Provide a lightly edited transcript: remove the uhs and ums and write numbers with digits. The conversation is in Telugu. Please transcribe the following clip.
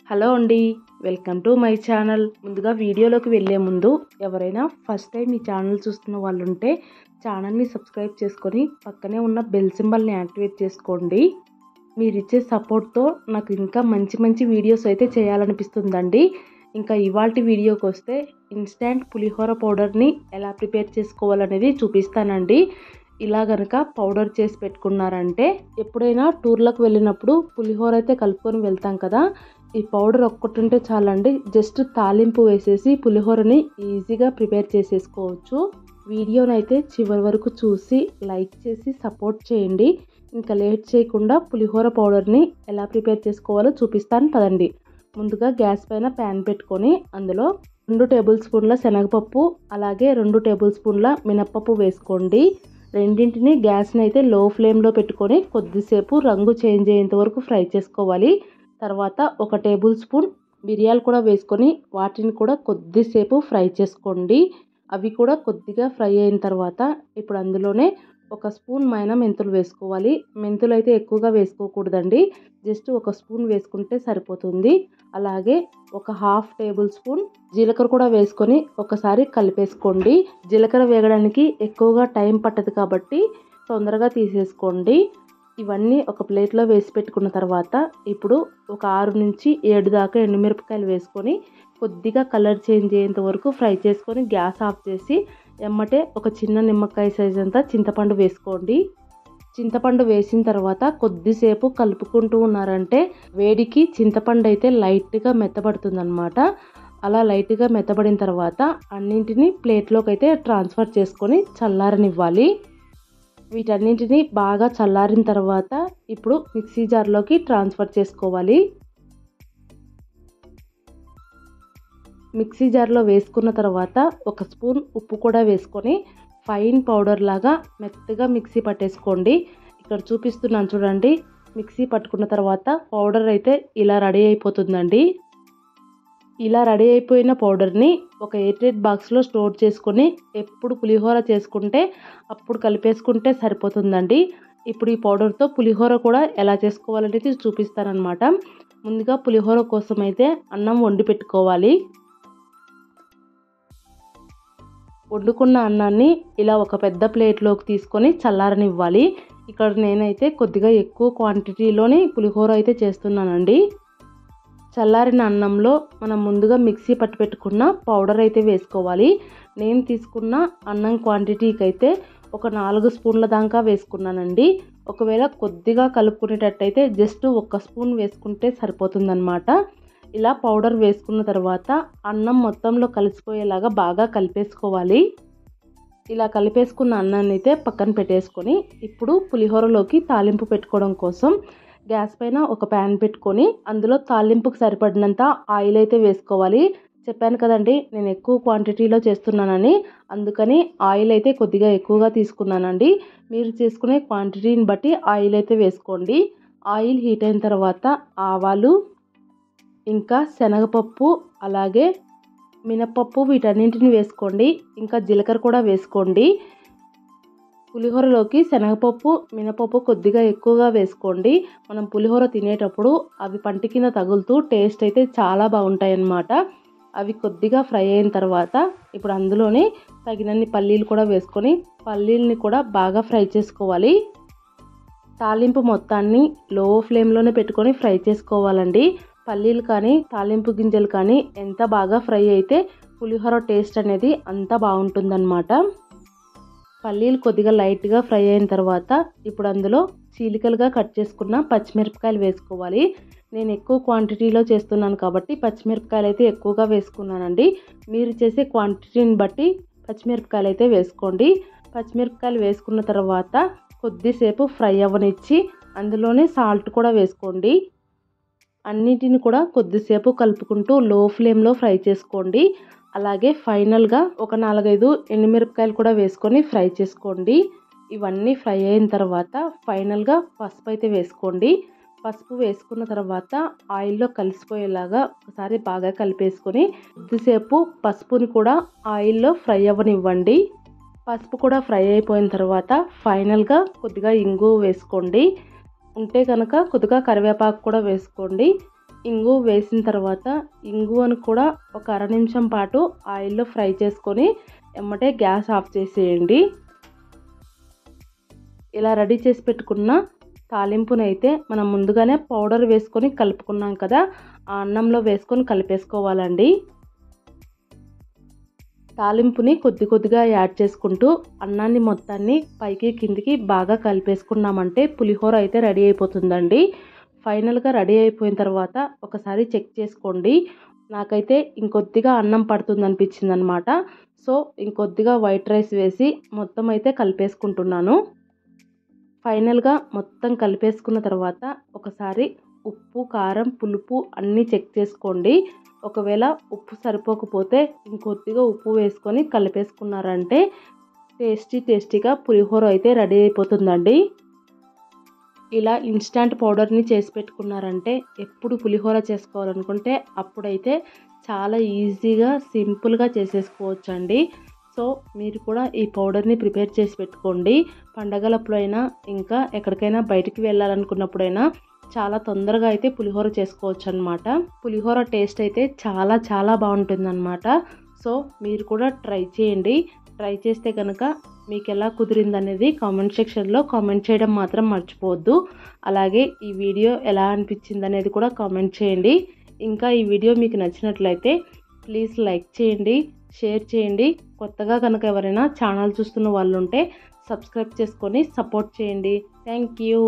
హలో అండి, వెల్కమ్ టు మై ఛానల్. ముందుగా వీడియోలోకి వెళ్ళే ముందు ఎవరైనా ఫస్ట్ టైం ఈ ఛానల్ చూస్తున్న వాళ్ళు ఉంటే ఛానల్ని సబ్స్క్రైబ్ చేసుకొని పక్కనే ఉన్న బెల్ సింబల్ని యాక్టివేట్ చేసుకోండి. మీరు ఇచ్చే సపోర్ట్తో నాకు ఇంకా మంచి మంచి వీడియోస్ అయితే చేయాలనిపిస్తుందండి. ఇంకా ఇవాల్టి వీడియోకి వస్తే ఇన్స్టెంట్ పులిహోర పౌడర్ని ఎలా ప్రిపేర్ చేసుకోవాలనేది చూపిస్తానండి. ఇలా గనక పౌడర్ చేసి పెట్టుకున్నారంటే ఎప్పుడైనా టూర్లకు వెళ్ళినప్పుడు పులిహోర అయితే కలుపుకొని వెళ్తాం కదా, ఈ పౌడర్ ఒక్కటి ఉంటే చాలండి. జస్ట్ తాలింపు వేసేసి పులిహోరని ఈజీగా ప్రిపేర్ చేసేసుకోవచ్చు. వీడియోనైతే చివరి వరకు చూసి లైక్ చేసి సపోర్ట్ చేయండి. ఇంకా లేట్ చేయకుండా పులిహోర పౌడర్ని ఎలా ప్రిపేర్ చేసుకోవాలో చూపిస్తాను పదండి. ముందుగా గ్యాస్ పైన ప్యాన్ పెట్టుకొని అందులో 2 టేబుల్ స్పూన్ల శనగపప్పు అలాగే 2 టేబుల్ స్పూన్ల మినప్పప్పు వేసుకోండి. రెండింటిని గ్యాస్ని అయితే లో ఫ్లేమ్లో పెట్టుకొని కొద్దిసేపు రంగు చేంజ్ అయ్యేంత వరకు ఫ్రై చేసుకోవాలి. తర్వాత 1 టేబుల్ స్పూన్ మిరియాలు కూడా వేసుకొని వాటిని కూడా కొద్దిసేపు ఫ్రై చేసుకోండి. అవి కూడా కొద్దిగా ఫ్రై అయిన తర్వాత ఇప్పుడు అందులోనే 1 స్పూన్ మెంతులు వేసుకోవాలి. మెంతులు అయితే ఎక్కువగా వేసుకోకూడదండి, జస్ట్ 1 స్పూన్ వేసుకుంటే సరిపోతుంది. అలాగే 1/2 టేబుల్ స్పూన్ జీలకర్ర కూడా వేసుకొని ఒకసారి కలిపేసుకోండి. జీలకర్ర వేగడానికి ఎక్కువగా టైం పట్టదు కాబట్టి తొందరగా తీసేసుకోండి. ఇవన్నీ ఒక ప్లేట్లో వేసి పెట్టుకున్న తర్వాత ఇప్పుడు ఒక 6 నుంచి 7 దాకా ఎండుమిరపకాయలు వేసుకొని కొద్దిగా కలర్ చేంజ్ అయ్యేంత వరకు ఫ్రై చేసుకొని గ్యాస్ ఆఫ్ చేసి ఎమ్మటే ఒక చిన్న నిమ్మకాయ సైజ్ అంతా చింతపండు వేసుకోండి. చింతపండు వేసిన తర్వాత కొద్దిసేపు కలుపుకుంటూ ఉన్నారంటే వేడికి చింతపండు అయితే లైట్గా మెత్తబడుతుంది అనమాట. అలా లైట్గా మెత్తబడిన తర్వాత అన్నింటినీ ప్లేట్లోకి అయితే ట్రాన్స్ఫర్ చేసుకొని చల్లారనివ్వాలి. వీటన్నింటినీ బాగా చల్లారిన తర్వాత ఇప్పుడు మిక్సీ జార్లోకి ట్రాన్స్ఫర్ చేసుకోవాలి. మిక్సీ జార్లో వేసుకున్న తర్వాత 1 స్పూన్ ఉప్పు కూడా వేసుకొని ఫైన్ పౌడర్ లాగా మెత్తగా మిక్సీ పట్టేసుకోండి. ఇక్కడ చూపిస్తున్నాను చూడండి. మిక్సీ పట్టుకున్న తర్వాత పౌడర్ అయితే ఇలా రెడీ అయిపోతుందండి. ఇలా రెడీ అయిపోయిన పౌడర్ని ఒక ఎయిర్టైట్ బాక్స్లో స్టోర్ చేసుకొని ఎప్పుడు పులిహోర చేసుకుంటే అప్పుడు కలిపేసుకుంటే సరిపోతుందండి. ఇప్పుడు ఈ పౌడర్తో పులిహోర కూడా ఎలా చేసుకోవాలనేది చూపిస్తానన్నమాట. ముందుగా పులిహోర కోసం అయితే అన్నం వండి పెట్టుకోవాలి. వండుకున్న అన్నాన్ని ఇలా ఒక పెద్ద ప్లేట్లోకి తీసుకొని చల్లారనివ్వాలి. ఇక్కడ నేనైతే కొద్దిగా ఎక్కువ క్వాంటిటీలోని పులిహోర అయితే చేస్తున్నానండి. చల్లారిన అన్నంలో మనం ముందుగా మిక్సీ పట్టి పెట్టుకున్న పౌడర్ అయితే వేసుకోవాలి. నేను తీసుకున్న అన్నం క్వాంటిటీకి అయితే ఒక 4 స్పూన్ల దాకా వేసుకున్నానండి. ఒకవేళ కొద్దిగా కలుపుకునేటట్టయితే జస్ట్ 1 స్పూన్ వేసుకుంటే సరిపోతుందన్నమాట. ఇలా పౌడర్ వేసుకున్న తర్వాత అన్నం మొత్తంలో కలిసిపోయేలాగా బాగా కలిపేసుకోవాలి. ఇలా కలిపేసుకున్న అన్నాన్ని అయితే పక్కన పెట్టేసుకొని ఇప్పుడు పులిహోరలోకి తాలింపు పెట్టుకోవడం కోసం గ్యాస్ పైన ఒక ప్యాన్ పెట్టుకొని అందులో తాలింపుకు సరిపడినంత ఆయిల్ అయితే వేసుకోవాలి. చెప్పాను కదండి నేను ఎక్కువ క్వాంటిటీలో చేస్తున్నానని, అందుకని ఆయిల్ అయితే కొద్దిగా ఎక్కువగా తీసుకున్నానండి. మీరు చేసుకునే క్వాంటిటీని బట్టి ఆయిల్ అయితే వేసుకోండి. ఆయిల్ హీట్ అయిన తర్వాత ఆవాలు ఇంకా శనగపప్పు అలాగే మినపప్పు వీటన్నింటిని వేసుకోండి. ఇంకా జీలకర్ర కూడా వేసుకోండి. పులిహోరలోకి శనగపప్పు మినపప్పు కొద్దిగా ఎక్కువగా వేసుకోండి. మనం పులిహోర తినేటప్పుడు అవి పంటి కింద తగులుతూ టేస్ట్ అయితే చాలా బాగుంటాయి అన్నమాట. అవి కొద్దిగా ఫ్రై అయిన తర్వాత ఇప్పుడు అందులోనే తగినన్ని పల్లీలు కూడా వేసుకొని పల్లీలని కూడా బాగా ఫ్రై చేసుకోవాలి. తాలింపు మొత్తాన్ని లో ఫ్లేమ్లోనే పెట్టుకొని ఫ్రై చేసుకోవాలండి. పల్లీలు కానీ తాలింపు గింజలు కానీ ఎంత బాగా ఫ్రై అయితే పులిహోర టేస్ట్ అనేది అంత బాగుంటుందన్నమాట. పల్లీలు కొద్దిగా లైట్గా ఫ్రై అయిన తర్వాత ఇప్పుడు అందులో చీలికలుగా కట్ చేసుకున్న పచ్చిమిరపకాయలు వేసుకోవాలి. నేను ఎక్కువ క్వాంటిటీలో చేస్తున్నాను కాబట్టి పచ్చిమిరపకాయలు అయితే ఎక్కువగా వేసుకున్నానండి. మీరు చేసే క్వాంటిటీని బట్టి పచ్చిమిరపకాయలు అయితే వేసుకోండి. పచ్చిమిరపకాయలు వేసుకున్న తర్వాత కొద్దిసేపు ఫ్రై అవ్వనిచ్చి అందులోనే సాల్ట్ కూడా వేసుకోండి. అన్నిటిని కూడా కొద్దిసేపు కలుపుకుంటూ లో ఫ్లేమ్లో ఫ్రై చేసుకోండి. అలాగే ఫైనల్గా ఒక 4-5 ఎండుమిరపకాయలు కూడా వేసుకొని ఫ్రై చేసుకోండి. ఇవన్నీ ఫ్రై అయిన తర్వాత ఫైనల్గా పసుపు అయితే వేసుకోండి. పసుపు వేసుకున్న తర్వాత ఆయిల్లో కలిసిపోయేలాగా ఒకసారి బాగా కలిపేసుకొని కొద్దిసేపు పసుపుని కూడా ఆయిల్లో ఫ్రై అవ్వనివ్వండి. పసుపు కూడా ఫ్రై అయిపోయిన తర్వాత ఫైనల్గా కొద్దిగా ఇంగువ వేసుకోండి. ఉంటే కనుక కొద్దిగా కరివేపాకు కూడా వేసుకోండి. ఇంగువ వేసిన తర్వాత ఇంగువను కూడా ఒక అర నిమిషం పాటు ఆయిల్లో ఫ్రై చేసుకొని ఎమ్మటే గ్యాస్ ఆఫ్ చేసేయండి. ఇలా రెడీ చేసి పెట్టుకున్న తాలింపునైతే మనం ముందుగానే పౌడర్ వేసుకొని కలుపుకున్నాం కదా, ఆ అన్నంలో వేసుకొని కలిపేసుకోవాలండి. తాలింపుని కొద్ది కొద్దిగా యాడ్ చేసుకుంటూ అన్నాన్ని మొత్తాన్ని పైకి కిందికి బాగా కలిపేసుకున్నామంటే పులిహోర అయితే రెడీ అయిపోతుందండి. ఫైనల్గా రెడీ అయిపోయిన తర్వాత ఒకసారి చెక్ చేసుకోండి. నాకైతే ఇంకొద్దిగా అన్నం పడుతుంది అనిపించింది అనమాట. సో ఇంకొద్దిగా వైట్ రైస్ వేసి మొత్తం అయితే కలిపేసుకుంటున్నాను. ఫైనల్గా మొత్తం కలిపేసుకున్న తర్వాత ఒకసారి ఉప్పు, కారం, పులుపు అన్నీ చెక్ చేసుకోండి. ఒకవేళ ఉప్పు సరిపోకపోతే ఇంకొద్దిగా ఉప్పు వేసుకొని కలిపేసుకున్నారంటే టేస్టీగా పులిహోర అయితే రెడీ అయిపోతుందండి. ఇలా ఇన్స్టంట్ పౌడర్ని చేసి పెట్టుకున్నారంటే ఎప్పుడు పులిహోర చేసుకోవాలనుకుంటే అప్పుడైతే చాలా ఈజీగా సింపుల్గా చేసేసుకోవచ్చండి. సో మీరు కూడా ఈ పౌడర్ని ప్రిపేర్ చేసి పెట్టుకోండి. పండగలప్పుడైనా ఇంకా ఎక్కడికైనా బయటికి వెళ్ళాలనుకున్నప్పుడైనా చాలా తొందరగా అయితే పులిహోర చేసుకోవచ్చు అనమాట. పులిహోర టేస్ట్ అయితే చాలా చాలా బాగుంటుందన్నమాట. సో మీరు కూడా ట్రై చేయండి. ట్రై చేస్తే కనుక మీకు ఎలా కుదిరిందనేది కామెంట్ సెక్షన్లో కామెంట్ చేయడం మాత్రం మర్చిపోవద్దు. అలాగే ఈ వీడియో ఎలా అనిపించింది అనేది కూడా కామెంట్ చేయండి. ఇంకా ఈ వీడియో మీకు నచ్చినట్లయితే ప్లీజ్ లైక్ చేయండి, షేర్ చేయండి. కొత్తగా కనుక ఎవరైనా ఛానల్ చూస్తున్న వాళ్ళు ఉంటే సబ్స్క్రైబ్ చేసుకొని సపోర్ట్ చేయండి. Thank you.